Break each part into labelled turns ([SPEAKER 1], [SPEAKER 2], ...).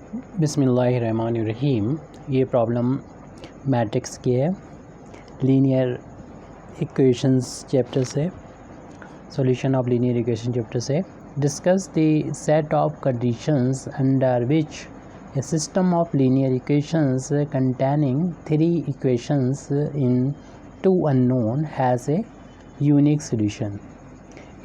[SPEAKER 1] बिस्मिल्लाहिर्रहमानिर्रहीम। ये problem matrix की है, लीनियर इक्वेशंस चैप्टर से, solution of linear equation chapter से। Discuss the set of conditions under which a system of linear equations containing 3 equations in 2 unknown has a unique solution.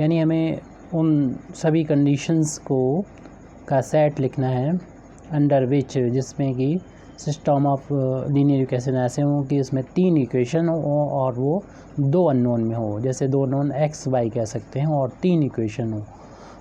[SPEAKER 1] यानी हमें उन सभी कंडीशंस को का सेट लिखना है अंडर विच, जिसमें कि सिस्टम ऑफ लीनियर इक्वेशन ऐसे हों कि उसमें 3 इक्वेशन हो और वो 2 अननोन में हो, जैसे 2 नोन एक्स वाई कह सकते हैं, और 3 इक्वेशन हो।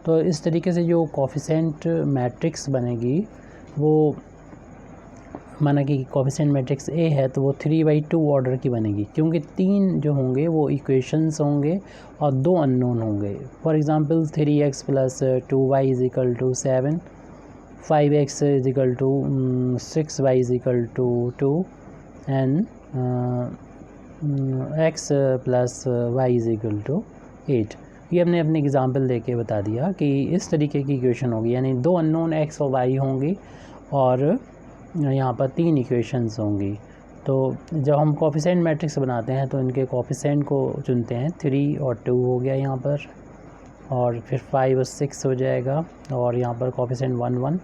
[SPEAKER 1] तो इस तरीके से जो कोफिशिएंट मैट्रिक्स बनेगी वो, माना कि कोफिशिएंट मैट्रिक्स ए है तो वो 3/2 ऑर्डर की बनेगी, क्योंकि 3 जो होंगे वो इक्वेशंस होंगे और 2 अननोन होंगे। For example 3x + 2y = 7, 5x = 6y = 2 and x + y = 8। ये हमने अपने एग्जांपल देके बता दिया कि इस तरीके की इक्वेशन होगी, यानी 2 अननोन x और y होंगी और यहाँ पर 3 इक्वेशंस होंगी। तो जब हम कोफिशिएंट मैट्रिक्स बनाते हैं तो इनके कोफिशिएंट को चुनते हैं। 3 और 2 हो गया यहाँ पर, और फिर 5 और 6 हो जाएगा, और यहाँ पर कोफिशिएंट 1 1।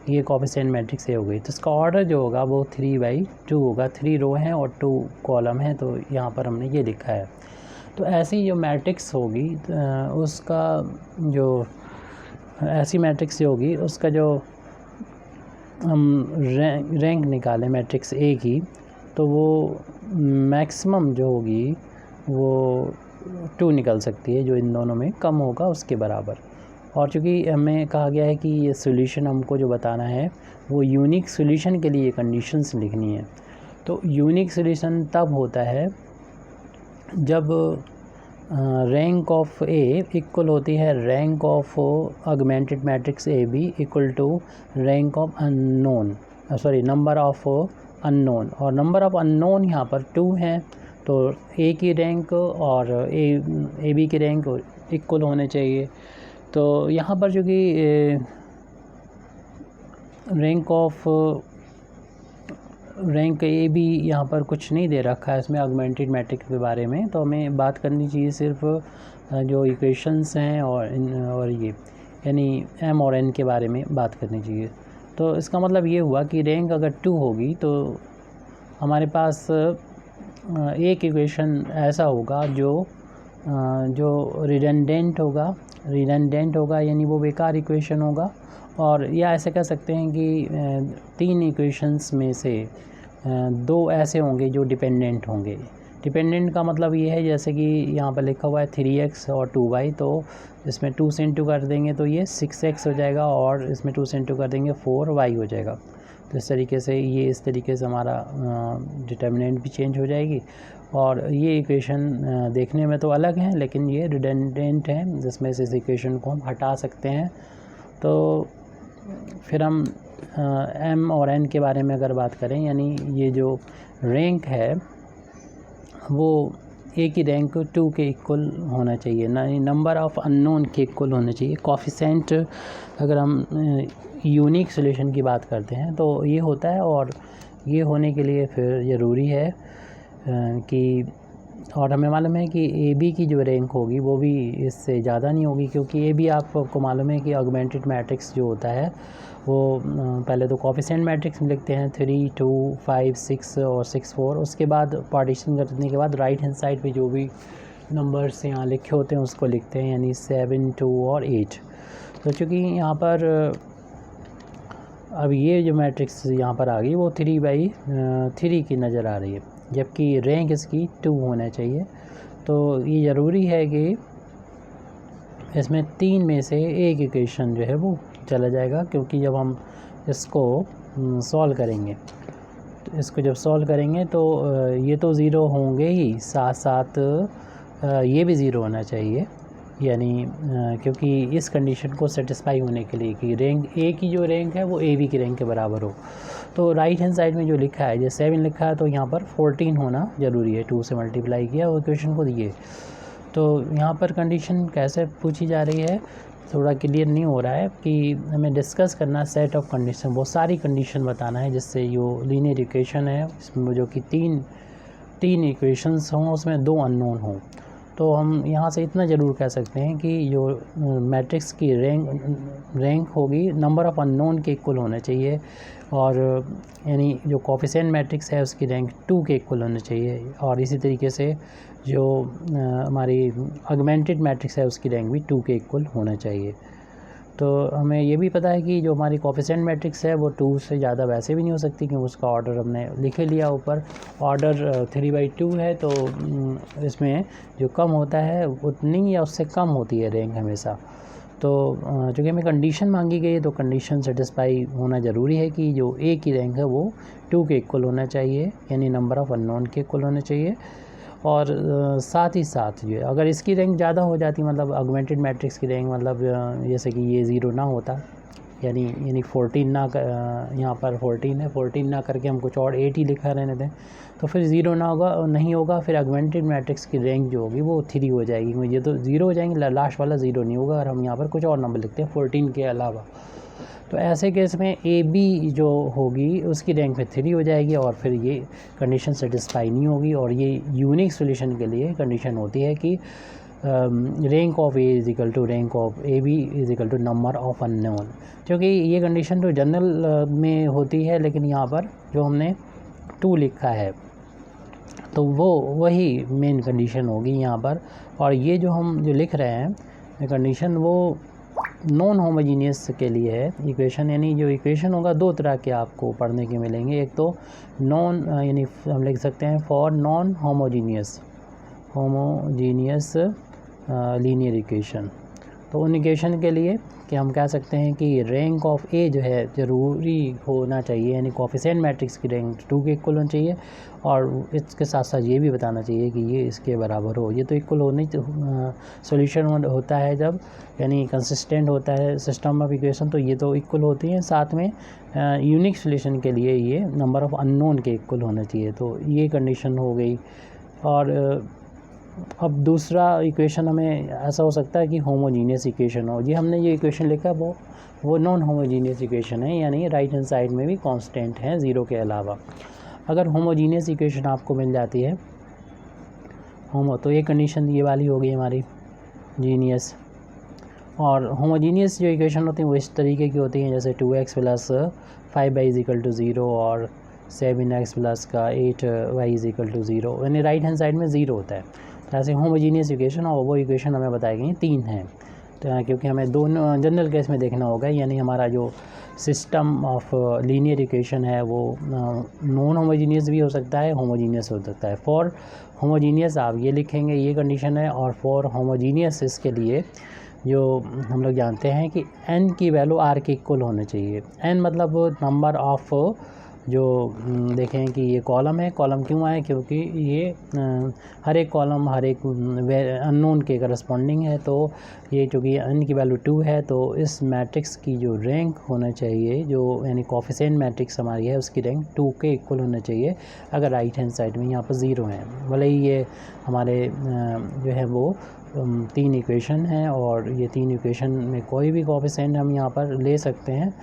[SPEAKER 1] ये कोफिशिएंट मैट्रिक्स ए हो गई। तो इसका ऑर्डर जो होगा वो 3/2 होगा। 3 रो हैं और 2 कॉलम हैं, तो यहाँ पर हमने ये लिखा है। तो ऐसी जो मैट्रिक्स होगी उसका जो ऐसी मैट्रिक्स जो होगी उसका जो हम रैंक निकालें मैट्रिक्स ए की, तो वो मैक्सिमम जो होगी वो 2 निकल सकती है, जो इन दोनों में कम होगा उसके बराबर। और चूँकि हमें कहा गया है कि ये सॉल्यूशन हमको जो बताना है वो यूनिक सॉल्यूशन के लिए कंडीशंस लिखनी है। तो यूनिक सॉल्यूशन तब होता है जब रैंक ऑफ ए इक्वल होती है rank of augmented matrix A B equal to rank of unknown, number of unknown. और नंबर ऑफ अननोन यहाँ पर 2 हैं, तो ए की रैंक और ए बी की रैंक इक्वल होने चाहिए। तो यहाँ पर जो कि रैंक ए बी यहाँ पर कुछ नहीं दे रखा है इसमें ऑगमेंटेड मैट्रिक्स के बारे में, तो हमें बात करनी चाहिए सिर्फ जो इक्वेशंस हैं और ये यानी एम और एन के बारे में बात करनी चाहिए। तो इसका मतलब ये हुआ कि रैंक अगर 2 होगी तो हमारे पास एक इक्वेशन ऐसा होगा जो रिडंडेंट होगा, यानी वो बेकार इक्वेशन होगा। और या ऐसे कह सकते हैं कि 3 इक्वेशंस में से 2 ऐसे होंगे जो डिपेंडेंट होंगे। डिपेंडेंट का मतलब ये है, जैसे कि यहाँ पर लिखा हुआ है 3x और 2y, तो इसमें 2 से इंटू कर देंगे तो ये 6x हो जाएगा, और इसमें 2 से इंटू कर देंगे 4y हो जाएगा। तो इस तरीके से हमारा डिटर्मिनेंट भी चेंज हो जाएगी। और ये इक्वेशन देखने में तो अलग हैं, लेकिन ये रिडंडेंट हैं, जिसमें से इस इक्वेशन को हम हटा सकते हैं। तो फिर हम एम और एन के बारे में अगर बात करें, यानी ये जो रैंक है वो ए की रैंक 2 के इक्वल होना चाहिए, ना नंबर ऑफ अननोन के इक्वल होना चाहिए। कोफिशिएंट अगर हम यूनिक सॉल्यूशन की बात करते हैं तो ये होता है, और ये होने के लिए फिर ज़रूरी है कि, और हमें मालूम है कि ए बी की जो रैंक होगी वो भी इससे ज़्यादा नहीं होगी, क्योंकि ए बी आपको मालूम है कि ऑगमेंटेड मैट्रिक्स जो होता है वो पहले तो कोफिशिएंट मैट्रिक्स में लिखते हैं 3 2 5 6 और 6 4। उसके बाद पार्टीशन करने के बाद राइट हैंड साइड पे जो भी नंबर्स यहाँ लिखे होते हैं उसको लिखते हैं, यानी 7 2 और 8। तो चूँकि यहाँ पर अब ये जो मैट्रिक्स यहाँ पर आ गई वो 3/3 की नज़र आ रही है, जबकि रैंक इसकी 2 होना चाहिए। तो ये ज़रूरी है कि इसमें 3 में से एक इक्वेशन जो है वो चला जाएगा, क्योंकि जब हम इसको सॉल्व करेंगे तो ये तो ज़ीरो होंगे ही, साथ साथ ये भी ज़ीरो होना चाहिए, यानी क्योंकि इस कंडीशन को सेटिस्फाई होने के लिए कि रैंक ए की जो रैंक है वो ए बी की रैंक के बराबर हो। तो राइट हैंड साइड में जो लिखा है, जैसे 7 लिखा है तो यहाँ पर 14 होना ज़रूरी है। 2 से मल्टीप्लाई किया वो इक्वेशन को दिए। तो यहाँ पर कंडीशन कैसे पूछी जा रही है थोड़ा क्लियर नहीं हो रहा है कि हमें डिस्कस करना सेट ऑफ कंडीशन, वो सारी कंडीशन बताना है जिससे जो लीनियर इक्वेशन है इसमें जो कि तीन इक्वेशंस हों उसमें 2 अननोन हों। तो हम यहाँ से इतना ज़रूर कह सकते हैं कि जो मैट्रिक्स की रैंक होगी नंबर ऑफ़ अननोन के इक्वल होना चाहिए, और यानी जो कोफिशिएंट मैट्रिक्स है उसकी रैंक 2 के इक्वल होना चाहिए, और इसी तरीके से जो हमारी ऑगमेंटेड मैट्रिक्स है उसकी रैंक भी 2 के इक्वल होना चाहिए। तो हमें ये भी पता है कि जो हमारी कोफिशिएंट मैट्रिक्स है वो 2 से ज़्यादा वैसे भी नहीं हो सकती, क्योंकि उसका ऑर्डर हमने लिख लिया ऊपर, ऑर्डर 3/2 है। तो इसमें जो कम होता है उतनी या उससे कम होती है रैंक हमेशा। तो चूँकि हमें कंडीशन मांगी गई है तो कंडीशन सेटिस्फाई होना ज़रूरी है कि जो ए की रैंक है वो 2 के इक्वल होना चाहिए, यानी नंबर ऑफ़ अननोन के इक्वल होना चाहिए। और साथ ही साथ जो अगर इसकी रैंक ज़्यादा हो जाती, मतलब ऑगमेंटेड मैट्रिक्स की रैंक, मतलब जैसे कि ये 0 ना होता, यानी 14 ना यहाँ पर 14 है, 14 ना करके हम कुछ और 8 ही लिखा रहने दें, तो फिर 0 नहीं होगा, फिर ऑगमेंटेड मैट्रिक्स की रैंक जो होगी वो 3 हो जाएगी, क्योंकि ये तो 0 हो जाएंगे, लास्ट वाला 0 नहीं होगा, और हम यहाँ पर कुछ और नंबर लिखते हैं 14 के अलावा। तो ऐसे केस में ए बी जो होगी उसकी रैंक में 3 हो जाएगी, और फिर ये कंडीशन सेटिस्फाई नहीं होगी, और ये यूनिक सॉल्यूशन के लिए कंडीशन होती है कि rank of A is equal to rank of A B is equal to number of unknown. क्योंकि ये कंडीशन तो जनरल में होती है, लेकिन यहाँ पर जो हमने 2 लिखा है तो वो वही मेन कंडीशन होगी यहाँ पर। और ये जो हम जो लिख रहे हैं कंडीशन वो नॉन होमोजीनियस के लिए है इक्वेशन, यानी जो इक्वेशन होगा 2 तरह के आपको पढ़ने के मिलेंगे। एक तो नॉन, यानी हम लिख सकते हैं for non homogeneous linear equation. तो उन इक्वेशन के लिए कि हम कह सकते हैं कि रैंक ऑफ ए जो है ज़रूरी होना चाहिए, यानी कोफिशिएंट मैट्रिक्स की रैंक 2 के इक्वल होनी चाहिए, और इसके साथ साथ ये भी बताना चाहिए कि ये इसके बराबर हो। ये तो इक्वल होने सॉल्यूशन होता है जब, यानी कंसिस्टेंट होता है सिस्टम ऑफ इक्वेशन, तो ये तो इक्वल होती हैं। साथ में यूनिक सॉल्यूशन के लिए ये नंबर ऑफ़ अननोन के इक्वल होना चाहिए। तो ये कंडीशन हो गई। और अब दूसरा इक्वेशन हमें ऐसा हो सकता है कि होमोजीनियस इक्वेशन हो। ये हमने ये इक्वेशन लिखा वो नॉन होमोजीनियस इक्वेशन है, यानी राइट हैंड साइड में भी कांस्टेंट हैं 0 के अलावा। अगर होमोजीनियस इक्वेशन आपको मिल जाती है तो ये कंडीशन ये वाली हो गई हमारी जीनियस। और होमोजीनियस जो इक्वेशन होती हैं वो इस तरीके की होती हैं, जैसे 2x + 5y = 0 और 7x + का 8y = 0, यानी राइट हैंड साइड में 0 होता है। तो ऐसे होमोजीनियस इक्वेशन, और वो इक्वेशन हमें बताई गई 3 हैं। तो क्योंकि हमें दोनों जनरल केस में देखना होगा, यानी हमारा जो सिस्टम ऑफ लीनियर इक्वेशन है वो नॉन होमोजीनियस भी हो सकता है, होमोजीनियस हो सकता है। फॉर होमोजीनियस आप ये लिखेंगे, ये कंडीशन है। और फॉर होमोजीनियस इसके लिए जो हम लोग जानते हैं कि n की वैल्यू r के इक्वल होना चाहिए। n मतलब नंबर ऑफ़, जो देखें कि ये कॉलम है, कॉलम क्यों आए, क्योंकि ये हर एक कॉलम हर एक अननोन के करस्पॉन्डिंग है। तो ये चूँकि n की वैल्यू 2 है, तो इस मैट्रिक्स की जो रैंक होना चाहिए, जो यानी कोफिशिएंट मैट्रिक्स हमारी है उसकी रैंक 2 के इक्वल होना चाहिए, अगर राइट हैंड साइड में यहाँ पर 0 है। भले ही ये हमारे जो है वो 3 इक्वेशन हैं, और ये 3 इक्वेशन में कोई भी कोफिशिएंट हम यहाँ पर ले सकते हैं,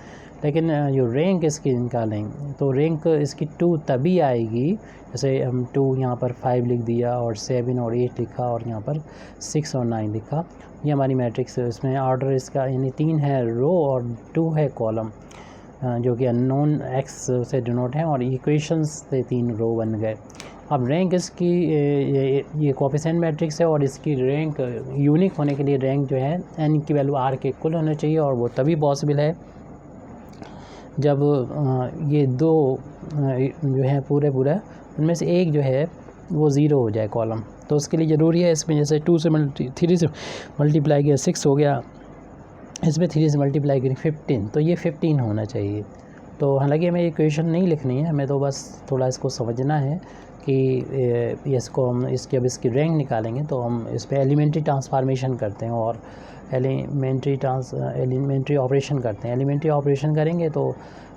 [SPEAKER 1] लेकिन जो रैंक इसकी निकालें तो रैंक इसकी 2 तभी आएगी, जैसे हम 2 यहाँ पर 5 लिख दिया, और 7 और 8 लिखा, और यहाँ पर 6 और 9 लिखा। ये हमारी मैट्रिक्स है, इसमें ऑर्डर इसका यानी 3 है रो और 2 है कॉलम, जो कि अननोन x से डिनोट है, और इक्वेशंस से 3 रो बन गए। अब रैंक इसकी ये कोफिशिएंट मैट्रिक्स है, और इसकी रैंक यूनिक होने के लिए रैंक जो है n की वैल्यू r के इक्वल होना चाहिए, और वो तभी पॉसिबल है जब ये 2 जो है पूरे उनमें से एक जो है वो 0 हो जाए कॉलम। तो उसके लिए ज़रूरी है इसमें, जैसे 3 से मल्टीप्लाई किया 6 हो गया, इसमें 3 से मल्टीप्लाई करें 15, तो ये 15 होना चाहिए। तो हालांकि हमें इक्वेशन नहीं लिखनी है, हमें तो बस थोड़ा इसको समझना है कि इसको हम अब इसकी रैंक निकालेंगे, तो हम इस पर एलिमेंट्री ट्रांसफॉर्मेशन करते हैं और एलिमेंट्री ऑपरेशन करते हैं। एलिमेंट्री ऑपरेशन करेंगे तो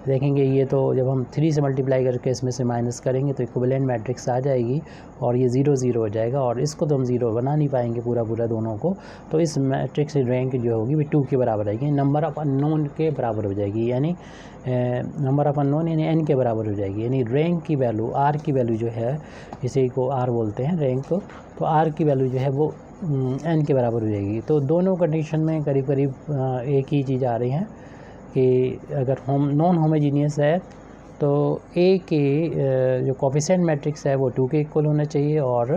[SPEAKER 1] देखेंगे ये तो जब हम 3 से मल्टीप्लाई करके इसमें से माइनस करेंगे तो इक्विवेलेंट मैट्रिक्स आ जाएगी और ये 0 0 हो जाएगा, और इसको तो हम 0 बना नहीं पाएंगे पूरा दोनों को। तो इस मैट्रिक्स की रैंक जो होगी वो 2 के बराबर आएगी, नंबर ऑफ अननोन के बराबर हो जाएगी, यानी नंबर ऑफ अननोन यानी n के बराबर हो जाएगी। यानी रैंक की वैल्यू r की वैल्यू जो है, इसी को r बोलते हैं रैंक, तो r की वैल्यू जो है वो n के बराबर हो जाएगी। तो दोनों कंडीशन में करीब करीब एक ही चीज़ आ रही है कि अगर नॉन होमोजीनियस है तो a के जो कोफिशिएंट मैट्रिक्स है वो 2 के इक्वल होना चाहिए, और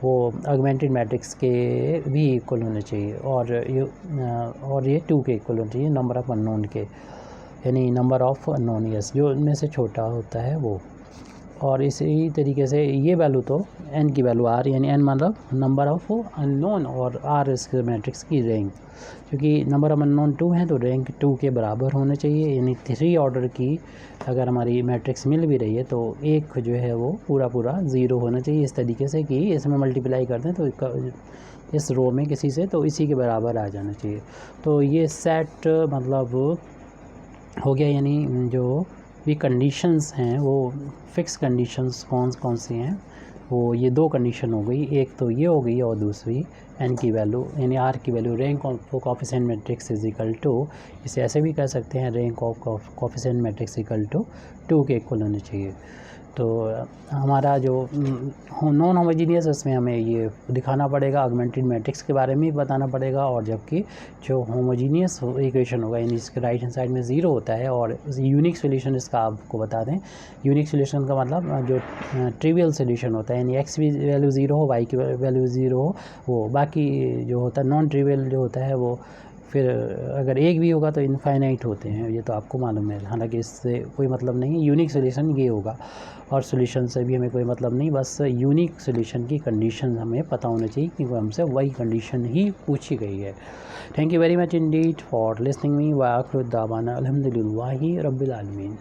[SPEAKER 1] वो ऑगमेंटेड मैट्रिक्स के भी इक्वल होने चाहिए, और ये 2 के इक्वल होना चाहिए नंबर ऑफ़ अननोन के, यानी नंबर ऑफ़ अननोन यस जो इनमें से छोटा होता है वो। और इसी तरीके से ये वैल्यू तो n की वैल्यू r, यानी n मतलब नंबर ऑफ़ अननोन और r इसके मैट्रिक्स की रैंक, क्योंकि नंबर ऑफ़ अननोन 2 हैं तो रैंक 2 के बराबर होना चाहिए। यानी 3 ऑर्डर की अगर हमारी मैट्रिक्स मिल भी रही है तो एक जो है वो पूरा 0 होना चाहिए, इस तरीके से कि इसमें मल्टीप्लाई कर दें तो इस रो में किसी से तो इसी के बराबर आ जाना चाहिए। तो ये सेट मतलब हो गया, यानी जो भी कंडीशंस हैं वो फिक्स कंडीशंस कौन सी हैं, वो ये 2 कंडीशन हो गई, एक तो ये हो गई और दूसरी n की वैल्यू यानी r की value rank of coefficient matrix is equal to, इसे ऐसे भी कह सकते हैं rank of coefficient matrix equal to 2 के इक्वल होने चाहिए। तो हमारा जो नॉन होमोजीनियस उसमें हमें ये दिखाना पड़ेगा, ऑगमेंटेड मैट्रिक्स के बारे में बताना पड़ेगा, और जबकि जो होमोजीनियस इक्वेशन होगा यानी इसके राइट हैंड साइड में 0 होता है, और यूनिक सोल्यूशन इसका आपको बता दें, यूनिक सोल्यूशन का मतलब जो ट्रिवियल सोल्यूशन होता है, यानी x की वैल्यू 0 हो, y की वैल्यू 0 हो, वो बाकी जो होता है नॉन ट्रिवियल जो होता है वो फिर अगर एक भी होगा तो इनफाइनाइट होते हैं, ये तो आपको मालूम है। हालांकि इससे कोई मतलब नहीं है, यूनिक सोल्यूशन ये होगा, और सोल्यूशन से भी हमें कोई मतलब नहीं, बस यूनिक सोल्यूशन की कंडीशन हमें पता होना चाहिए क्योंकि हमसे वही कंडीशन ही पूछी गई है। Thank you very much Indeed for listening me व आखिर दावाना अल्हम्दुलिल्लाहि रब्बिल आलमीन।